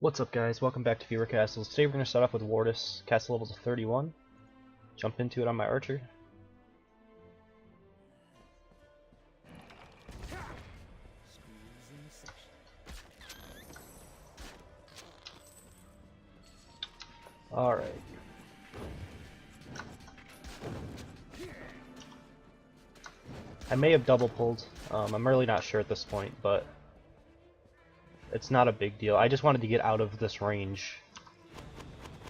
What's up, guys? Welcome back to Fewer Castles. Today we're going to start off with Wardis. Castle levels of 31. Jump into it on my archer. Alright. I may have double pulled. I'm really not sure at this point, but it's not a big deal. I just wanted to get out of this range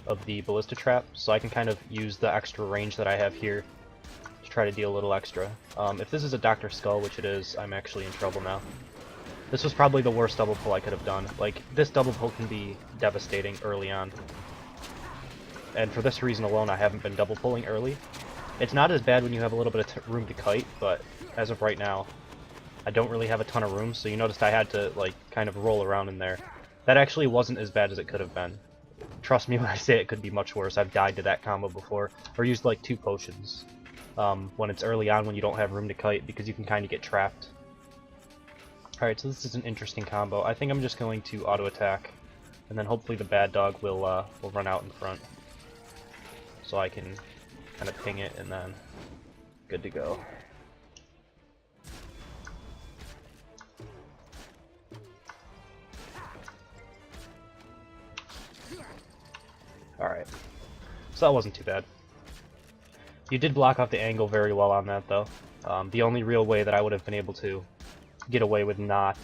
of the ballista trap, so I can kind of use the extra range that I have here to try to deal a little extra. If this is a Dr. Skull, which it is, I'm actually in trouble now. This was probably the worst double pull I could have done. Like, this double pull can be devastating early on. And for this reason alone, I haven't been double pulling early. It's not as bad when you have a little bit of room to kite, but as of right now, I don't really have a ton of room, so you noticed I had to, like, kind of roll around in there. That actually wasn't as bad as it could have been. Trust me when I say it could be much worse. I've died to that combo before, or used, like, 2 potions when it's early on when you don't have room to kite, because you can kind of get trapped. Alright, so this is an interesting combo. I think I'm just going to auto-attack, and then hopefully the bad dog will run out in front. So I can kind of ping it, and then good to go. Alright, so that wasn't too bad. You did block off the angle very well on that, though. The only real way that I would have been able to get away with not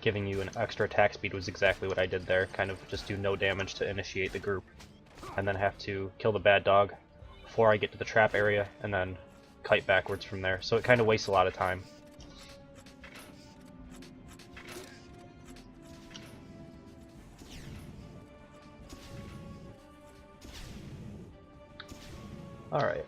giving you an extra attack speed was exactly what I did there. Kind of just do no damage to initiate the group, and then have to kill the bad dog before I get to the trap area, and then kite backwards from there. So it kind of wastes a lot of time. Alright.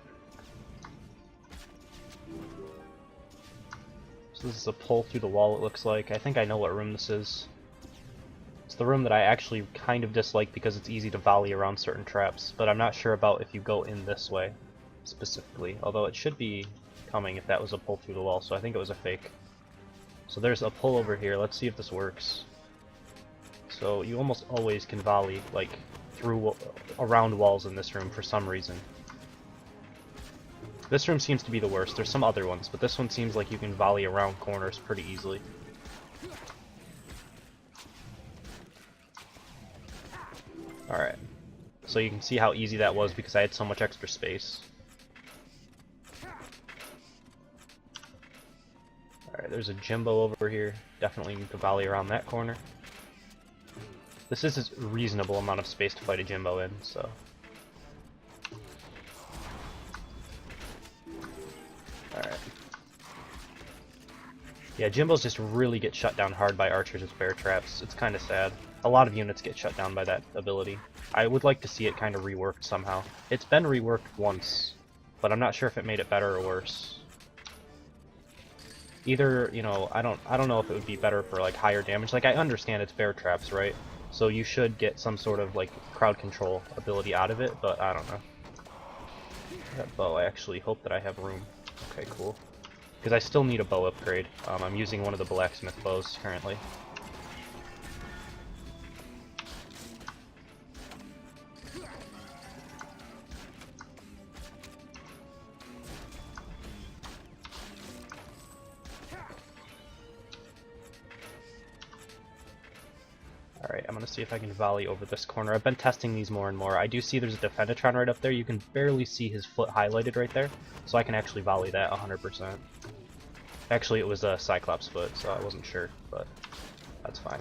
So this is a pull through the wall, it looks like. I think I know what room this is. It's the room that I actually kind of dislike because it's easy to volley around certain traps, but I'm not sure about if you go in this way, specifically. Although it should be coming if that was a pull through the wall, so I think it was a fake. So there's a pull over here, let's see if this works. So you almost always can volley, like, through around walls in this room for some reason. This room seems to be the worst. There's some other ones, but this one seems like you can volley around corners pretty easily. Alright. So you can see how easy that was because I had so much extra space. Alright, there's a Jimbo over here. Definitely need to volley around that corner. This is a reasonable amount of space to fight a Jimbo in, so... Alright. Yeah, Jimbos just really get shut down hard by archers with bear traps. It's kind of sad. A lot of units get shut down by that ability. I would like to see it kind of reworked somehow. It's been reworked once, but I'm not sure if it made it better or worse. Either, you know, I don't know if it would be better for like higher damage. Like, I understand it's bear traps, right? So you should get some sort of like crowd control ability out of it, but I don't know. That bow, I actually hope that I have room. Okay, cool. Because I still need a bow upgrade. I'm using one of the blacksmith bows currently. Alright, I'm gonna see if I can volley over this corner. I've been testing these more and more. I do see there's a Defendatron right up there. You can barely see his foot highlighted right there, so I can actually volley that 100%. Actually, it was a Cyclops foot, so I wasn't sure, but that's fine.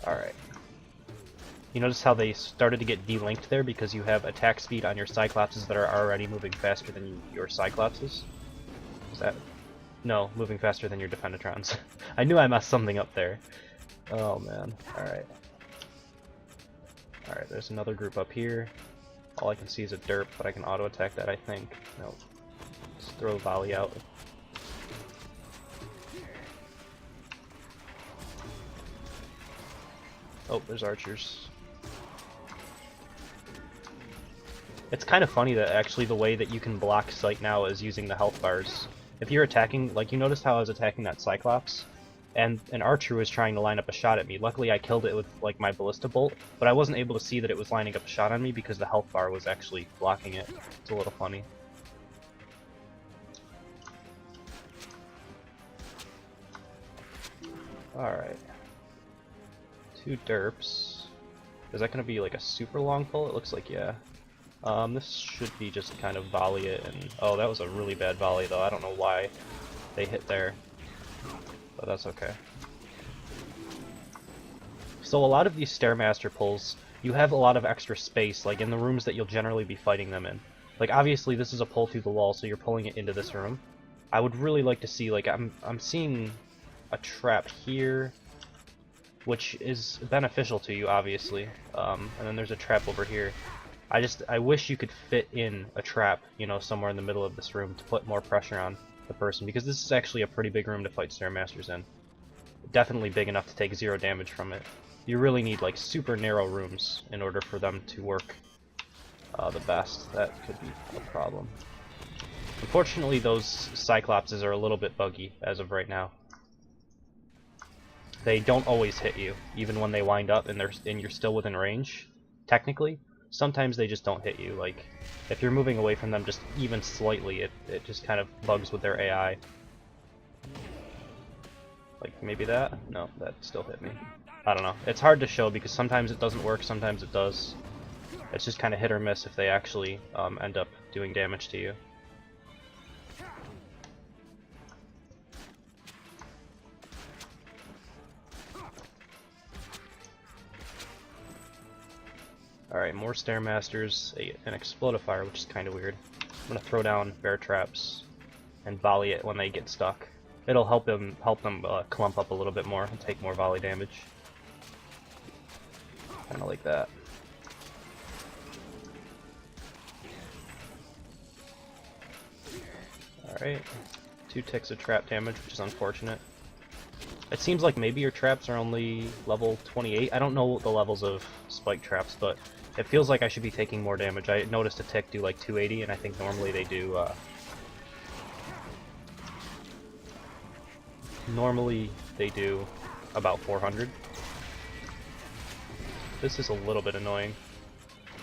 Alright. You notice how they started to get de-linked there because you have attack speed on your Cyclopses that are already moving faster than your Cyclopses? Is that... No, moving faster than your Defendatrons. I knew I messed something up there. Oh man, alright. Alright, there's another group up here. All I can see is a derp, but I can auto-attack that, I think. No. Just throw a volley out. Oh, there's archers. It's kind of funny that actually the way that you can block sight now is using the health bars. If you're attacking, like you noticed how I was attacking that Cyclops? and an archer was trying to line up a shot at me. Luckily I killed it with like my ballista bolt, but I wasn't able to see that it was lining up a shot on me because the health bar was actually blocking it. It's a little funny. Alright. 2 derps. Is that going to be like a super long pull? It looks like, yeah. This should be just kind of volley it, and oh, that was a really bad volley though. I don't know why they hit there, but that's okay. So a lot of these Stairmaster pulls, you have a lot of extra space, like in the rooms that you'll generally be fighting them in. Like obviously this is a pull through the wall, so you're pulling it into this room. I would really like to see, like I'm seeing a trap here, which is beneficial to you, obviously. And then there's a trap over here. I wish you could fit in a trap, you know, somewhere in the middle of this room to put more pressure on the person, because this is actually a pretty big room to fight Stairmasters in. Definitely big enough to take 0 damage from it. You really need like super narrow rooms in order for them to work the best. That could be a problem. Unfortunately, those Cyclopses are a little bit buggy as of right now. They don't always hit you, even when they wind up and you're still within range. Technically, sometimes they just don't hit you. Like if you're moving away from them just even slightly, it just kind of bugs with their AI. Like maybe that? No, that still hit me. I don't know. It's hard to show because sometimes it doesn't work, sometimes it does. It's just kind of hit or miss if they actually end up doing damage to you. Alright, more Stairmasters, an Explodifier, which is kind of weird. I'm going to throw down bear traps and volley it when they get stuck. It'll help them clump up a little bit more and take more volley damage. Kind of like that. Alright, 2 ticks of trap damage, which is unfortunate. It seems like maybe your traps are only level 28. I don't know the levels of spike traps, but it feels like I should be taking more damage. I noticed a tick do like 280, and I think normally they do about 400. This is a little bit annoying.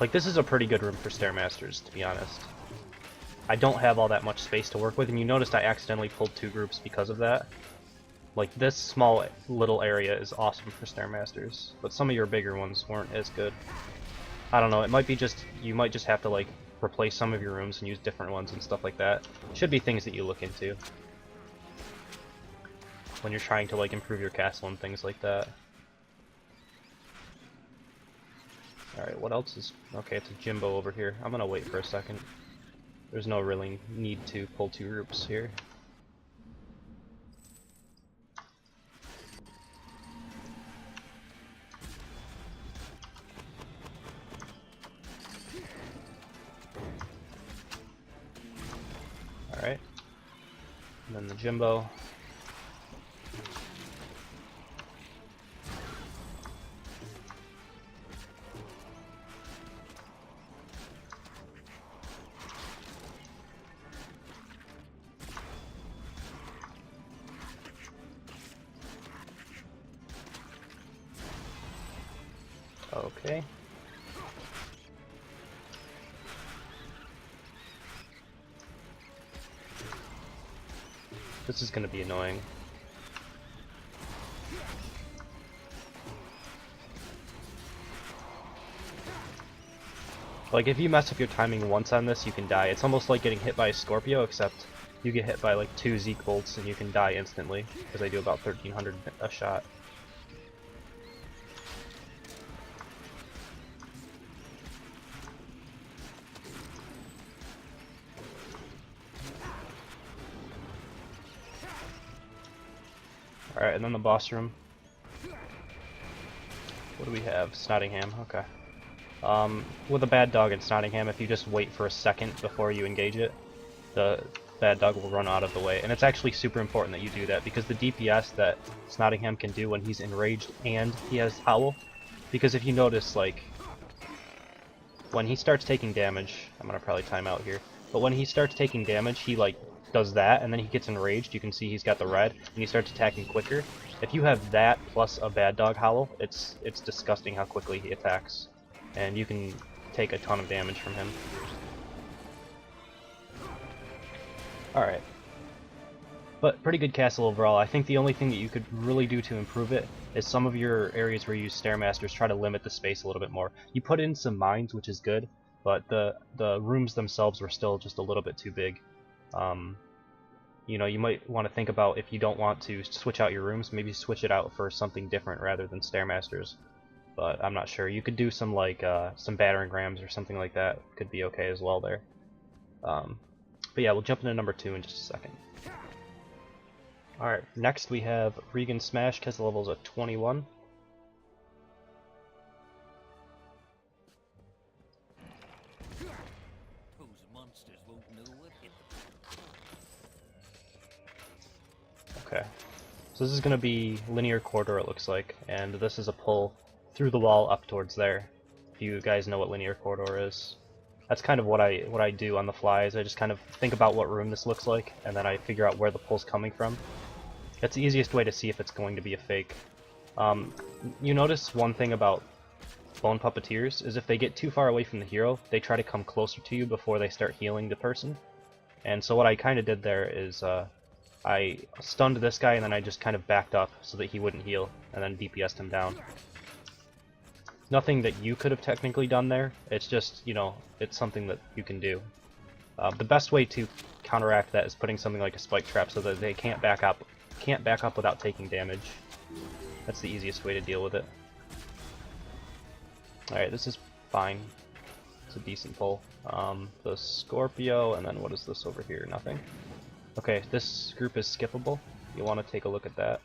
Like, this is a pretty good room for Stairmasters, to be honest. I don't have all that much space to work with, and you noticed I accidentally pulled 2 groups because of that. Like, this small little area is awesome for Stairmasters, but some of your bigger ones weren't as good. I don't know, it might be just, you might just have to like replace some of your rooms and use different ones and stuff like that. Should be things that you look into when you're trying to like improve your castle and things like that. Alright, what else is... Okay, it's a Jimbo over here. I'm gonna wait for a second. There's no really need to pull 2 groups here. Alright. And then the Jimbo. Okay. This is going to be annoying. Like, if you mess up your timing once on this, you can die. It's almost like getting hit by a Scorpio, except you get hit by like 2 Zeke bolts and you can die instantly, because they do about 1300 a shot. Alright, and then the boss room. What do we have? Snottingham, okay. With a bad dog in Snottingham, if you just wait for a second before you engage it, the bad dog will run out of the way. And it's actually super important that you do that, because the DPS that Snottingham can do when he's enraged and he has Howl, because if you notice, like, when he starts taking damage, I'm gonna probably time out here, but when he starts taking damage, he, like, does that, and then he gets enraged. You can see he's got the red, and he starts attacking quicker. If you have that plus a bad dog howl, it's disgusting how quickly he attacks, and you can take a ton of damage from him. Alright. But pretty good castle overall. I think the only thing that you could really do to improve it is some of your areas where you use Stairmasters try to limit the space a little bit more. You put in some mines, which is good, but the rooms themselves were still just a little bit too big. You know, you might want to think about, if you don't want to switch out your rooms, maybe switch it out for something different rather than Stairmasters. But I'm not sure. You could do some like some battering rams or something like that. Could be okay as well there. But yeah, we'll jump into number 2 in just a second. Alright, next we have Reagansmash, castle levels at 21. Okay, so this is going to be linear corridor, it looks like, and this is a pull through the wall up towards there. If you guys know what linear corridor is. That's kind of what I do on the fly, is I just kind of think about what room this looks like, and then I figure out where the pull's coming from. That's the easiest way to see if it's going to be a fake. You notice one thing about bone puppeteers is if they get too far away from the hero, they try to come closer to you before they start healing the person. And so what I kind of did there is I stunned this guy, and then I just kind of backed up so that he wouldn't heal, and then DPS'd him down. Nothing that you could have technically done there, it's just, you know, it's something that you can do. The best way to counteract that is putting something like a spike trap so that they can't back up without taking damage. That's the easiest way to deal with it. Alright, this is fine. It's a decent pull. The Scorpio, and then what is this over here? Nothing. Okay, this group is skippable. You want to take a look at that.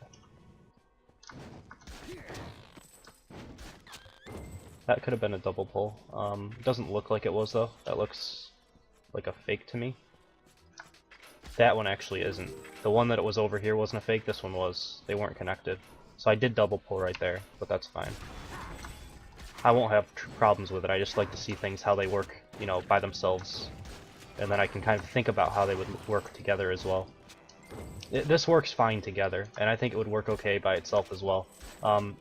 That could have been a double pull. It doesn't look like it was though. That looks like a fake to me. That one actually isn't. The one that it was over here wasn't a fake, this one was. They weren't connected. So I did double pull right there, but that's fine. I won't have problems with it. I just like to see things how they work, you know, by themselves. And then I can kind of think about how they would work together as well. This works fine together, and I think it would work okay by itself as well. I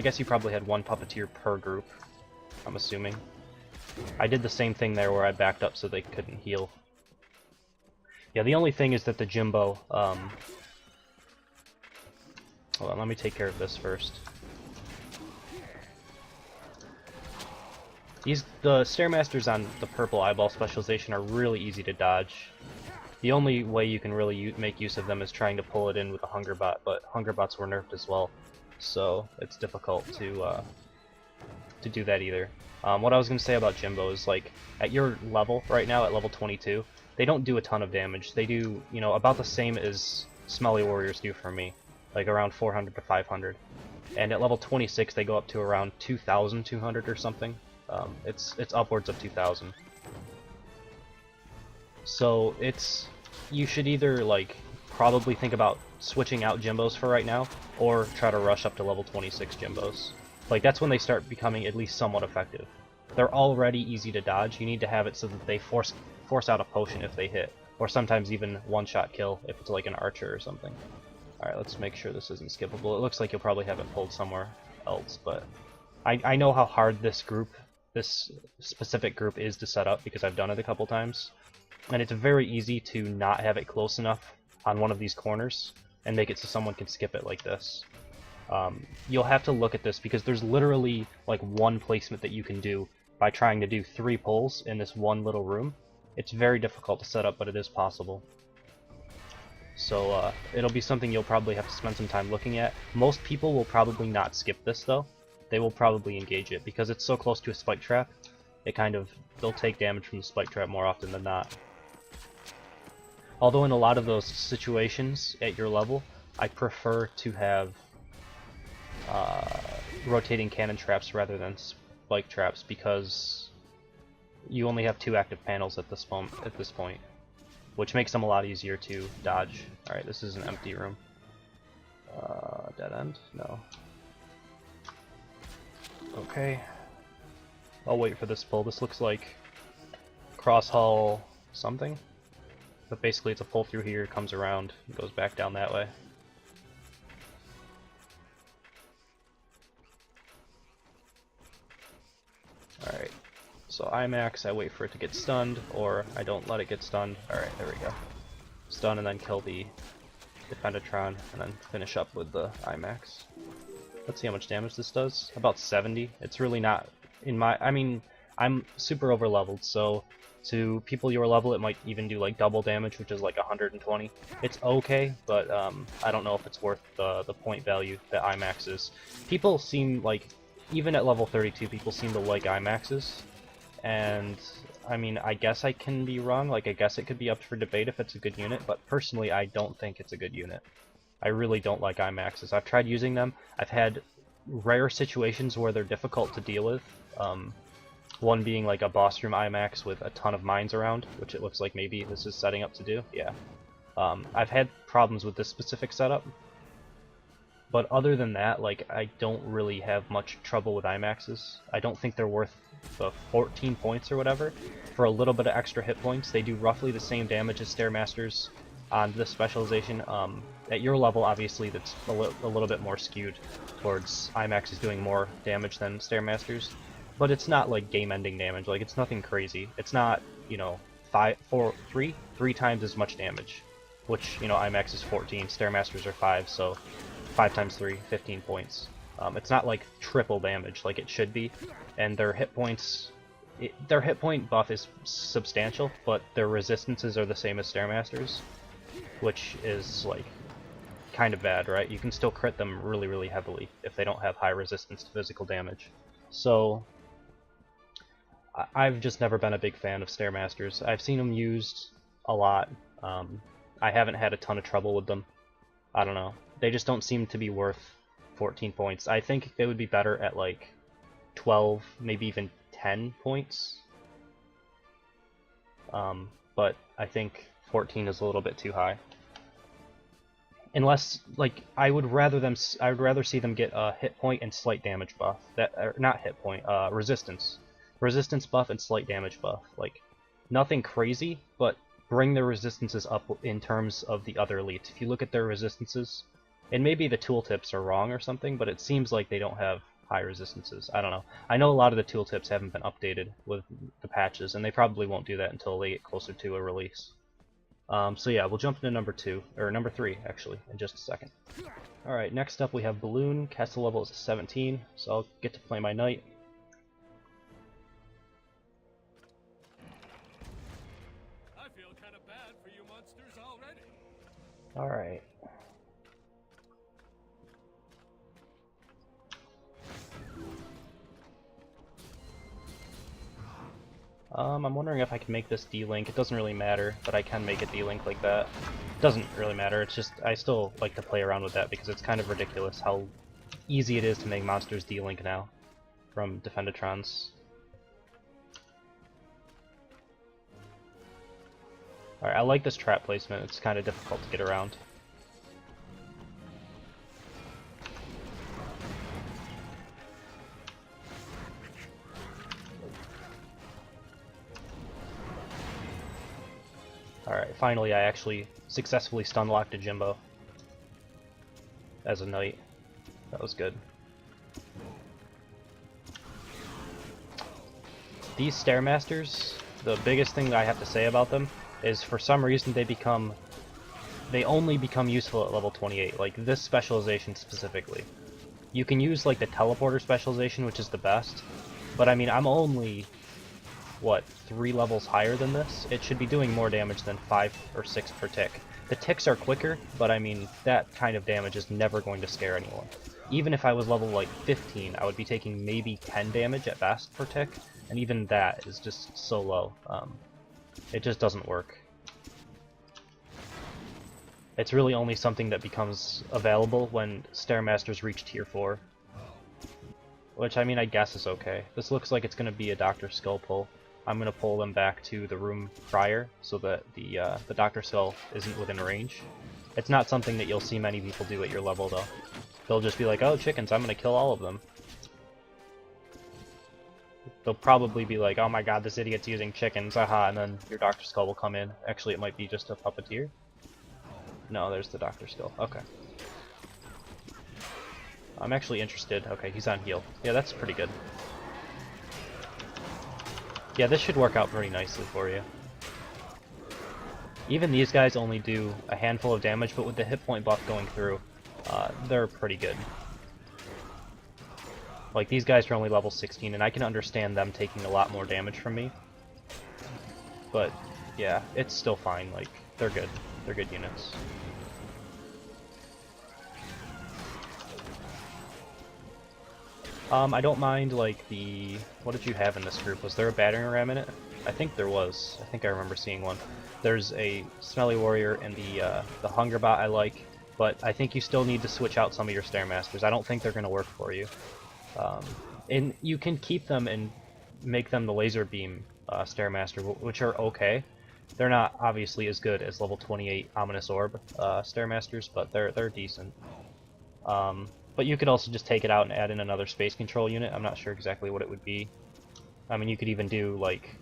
guess you probably had one puppeteer per group, I'm assuming. I did the same thing there where I backed up so they couldn't heal. Yeah, the only thing is that the Jimbo, hold on, let me take care of this first. The Stairmasters on the purple eyeball specialization are really easy to dodge. The only way you can really make use of them is trying to pull it in with a Hunger Bot, but Hunger Bots were nerfed as well, so it's difficult to do that either. What I was going to say about Jimbo is, like, at your level right now, at level 22, they don't do a ton of damage. They do, you know, about the same as Smelly Warriors do for me, like around 400 to 500. And at level 26, they go up to around 2,200 or something. It's upwards of 2,000. So you should either like probably think about switching out Jimbos for right now, or try to rush up to level 26 Jimbos. Like that's when they start becoming at least somewhat effective. They're already easy to dodge. You need to have it so that they force out a potion if they hit, or sometimes even one-shot kill if it's like an archer or something. All right, let's make sure this isn't skippable. It looks like you'll probably have it pulled somewhere else, but I know how hard this specific group is to set up because I've done it a couple times. And it's very easy to not have it close enough on one of these corners and make it so someone can skip it like this. You'll have to look at this because there's literally like one placement that you can do by trying to do 3 pulls in this one little room. It's very difficult to set up, but it is possible. So it'll be something you'll probably have to spend some time looking at. Most people will probably not skip this though. They will probably engage it because it's so close to a spike trap. They'll take damage from the spike trap more often than not. Although in a lot of those situations at your level, I prefer to have rotating cannon traps rather than spike traps because you only have 2 active panels at this point, which makes them a lot easier to dodge. Alright, this is an empty room. Dead end? No. Okay. I'll wait for this pull. This looks like cross hull something. But basically it's a pull through here, comes around, and goes back down that way. Alright, so IMAX, I wait for it to get stunned, or I don't let it get stunned. Alright, there we go. Stun and then kill the Defendatron, and then finish up with the IMAX. Let's see how much damage this does. About 70. It's really not in my... I mean, I'm super over leveled, so to people your level it might even do like double damage, which is like 120. It's okay, but I don't know if it's worth the point value that IMAX is. People seem like, even at level 32, people seem to like IMAXs, and I mean, I guess I can be wrong. Like, I guess it could be up for debate if it's a good unit, but personally I don't think it's a good unit. I really don't like IMAXs. I've tried using them. I've had rare situations where they're difficult to deal with. One being like a boss room IMAX with a ton of mines around, which it looks like maybe this is setting up to do. Yeah. I've had problems with this specific setup. But other than that, like, I don't really have much trouble with IMAXs. I don't think they're worth the 14 points or whatever. For a little bit of extra hit points, they do roughly the same damage as Stairmasters on this specialization. At your level, obviously, that's a little bit more skewed towards IMAXs doing more damage than Stairmasters. But it's not like game-ending damage. Like, it's nothing crazy. It's not, you know, three times as much damage. Which, you know, IMAX is 14, Stairmasters are 5, so 5 times 3, 15 points. It's not like triple damage like it should be, and their hit points, their hit point buff is substantial, but their resistances are the same as Stairmasters, which is like kind of bad, right? You can still crit them really, really heavily if they don't have high resistance to physical damage. So I've just never been a big fan of Stairmasters. I've seen them used a lot. I haven't had a ton of trouble with them. I don't know. They just don't seem to be worth 14 points. I think they would be better at like 12, maybe even 10 points. But I think 14 is a little bit too high. Unless, like, I would rather see them get a hit point and slight damage buff. Not hit point, resistance. Resistance buff and slight damage buff. Like, nothing crazy, but bring their resistances up in terms of the other elites. If you look at their resistances, and maybe the tooltips are wrong or something, but it seems like they don't have high resistances. I don't know. I know a lot of the tooltips haven't been updated with the patches, and they probably won't do that until they get closer to a release. So yeah, we'll jump into number 3, actually, in just a second. Alright, next up we have Balloon. Castle level is 17, so I'll get to play my knight. I feel kind of bad for you monsters already. Alright. I'm wondering if I can make this D-Link. It doesn't really matter, but I can make it D-Link like that. It doesn't really matter, it's just, I still like to play around with that because it's kind of ridiculous how easy it is to make monsters D-Link now from Defendatrons. Alright, I like this trap placement, it's kind of difficult to get around. Alright, finally I actually successfully stun-locked a Jimbo as a knight. That was good. These Stairmasters, the biggest thing that I have to say about them is for some reason they only become useful at level 28, like this specialization specifically. You can use like the teleporter specialization, which is the best, but I mean I'm only, what, 3 levels higher than this? It should be doing more damage than 5 or 6 per tick. The ticks are quicker, but I mean, that kind of damage is never going to scare anyone. Even if I was level like 15, I would be taking maybe 10 damage at best per tick, and even that is just so low. It just doesn't work. It's really only something that becomes available when Stairmasters reach tier 4. Which, I mean, I guess is okay. This looks like it's going to be a Dr. Skull pull. I'm going to pull them back to the room prior so that the Dr. Skull isn't within range. It's not something that you'll see many people do at your level, though. They'll just be like, oh, chickens, I'm going to kill all of them. they'll probably be like, oh my god, this idiot's using chickens, haha, and then your Dr. Skull will come in. Actually, it might be just a puppeteer. No, there's the Dr. Skull. Okay. I'm actually interested. Okay, he's on heal. Yeah, that's pretty good. Yeah, this should work out pretty nicely for you. Even these guys only do a handful of damage, but with the hit point buff going through, they're pretty good. Like, these guys are only level 16, and I can understand them taking a lot more damage from me. But, yeah, it's still fine. Like, they're good. They're good units. I don't mind, like, the... What did you have in this group? Was there a battering ram in it? I think there was. I think I remember seeing one. There's a Smelly Warrior and the Hunger Bot I like, but I think you still need to switch out some of your Stairmasters. I don't think they're going to work for you. And you can keep them and make them the Laser Beam Stairmaster, which are okay. They're not obviously as good as level 28 Ominous Orb Stairmasters, but they're decent. But you could also just take it out and add in another space control unit. I'm not sure exactly what it would be. I mean, you could even do like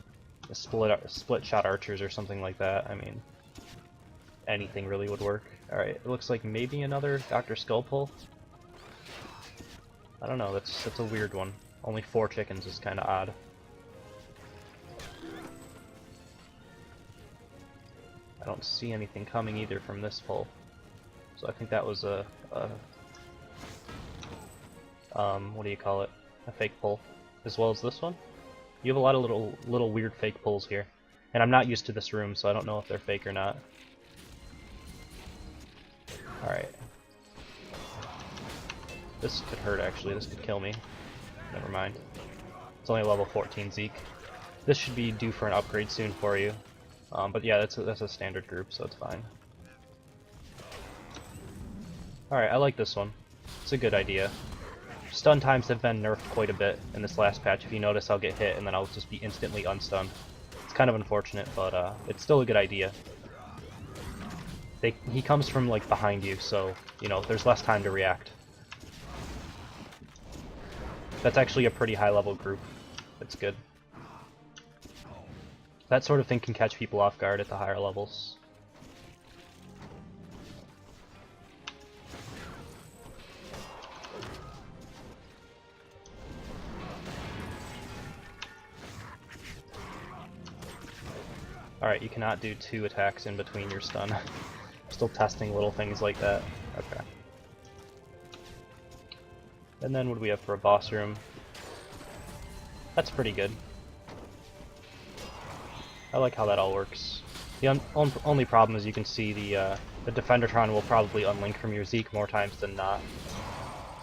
a split shot archers or something like that. I mean, anything really would work. Alright, it looks like maybe another Dr. Skull pull. I don't know, that's a weird one. Only 4 chickens is kind of odd. I don't see anything coming either from this pull. So I think that was a what do you call it? A fake pull. As well as this one. You have a lot of little weird fake pulls here. And I'm not used to this room, so I don't know if they're fake or not. Alright. This could hurt, actually. This could kill me. Never mind. It's only level 14 Zeke. This should be due for an upgrade soon for you. But yeah, that's a standard group, so it's fine. Alright, I like this one. It's a good idea. Stun times have been nerfed quite a bit in this last patch. If you notice, I'll get hit and then I'll just be instantly unstunned. It's kind of unfortunate, but it's still a good idea. He comes from like behind you, so you know there's less time to react. That's actually a pretty high level group. It's good. That sort of thing can catch people off guard at the higher levels. Alright, you cannot do 2 attacks in between your stun. Still testing little things like that. Okay. And then what do we have for a boss room? That's pretty good. I like how that all works. The only problem is you can see the Defendertron will probably unlink from your Zeke more times than not.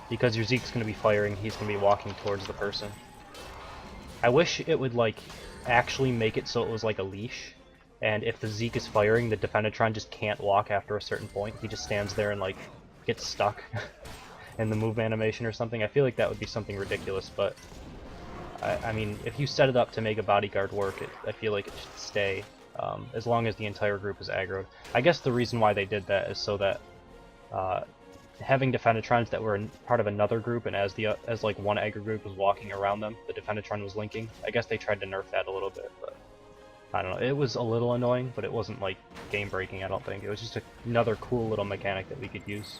Because your Zeke's going to be firing, he's going to be walking towards the person. I wish it would like actually make it so it was like a leash. And if the Zeke is firing, the Defendertron just can't walk after a certain point. He just stands there and like gets stuck in the move animation or something. I feel like that would be something ridiculous, but I mean, if you set it up to make a bodyguard work, I feel like it should stay as long as the entire group is aggroed. I guess the reason why they did that is so that having Defendertrons that were part of another group, and as like one aggro group was walking around them, the Defendertron was linking. I guess they tried to nerf that a little bit, but I don't know. It was a little annoying, but it wasn't like game breaking. I don't think it was just another cool little mechanic that we could use.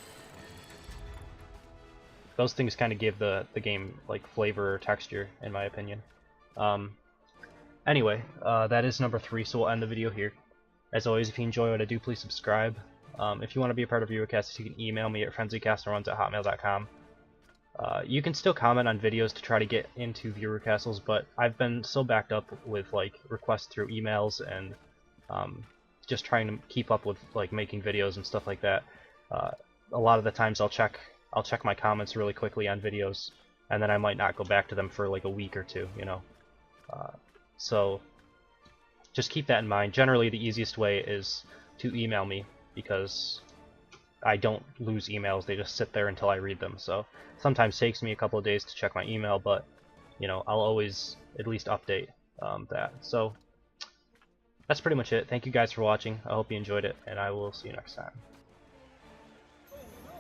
Those things kind of give the game like flavor or texture, in my opinion. Anyway, that is number 3, so we'll end the video here. As always, if you enjoy what I do, please subscribe. If you want to be a part of ViewerCast, you can email me at frenzycastleruns@hotmail.com. You can still comment on videos to try to get into viewer castles, but I've been so backed up with like requests through emails and just trying to keep up with like making videos and stuff like that. A lot of the times I'll check my comments really quickly on videos, and then I might not go back to them for like a week or two, you know. So just keep that in mind. Generally, the easiest way is to email me, because I don't lose emails, they just sit there until I read them. So sometimes takes me a couple of days to check my email, but you know, I'll always at least update that. So that's pretty much it. Thank you guys for watching. I hope you enjoyed it, and I will see you next time.